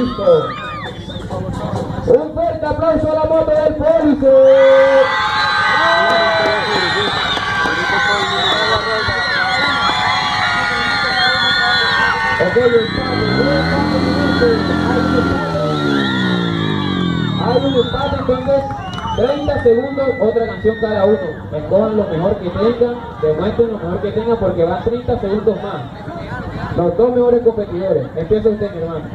listo. Un fuerte aplauso a la moto del Pólice. Ok, hay un empate, entonces 30 segundos, otra canción cada uno. Escojan lo mejor que tengan, demuestren lo mejor que tengan porque van 30 segundos más. Los dos mejores competidores. Empieza usted, mi hermano.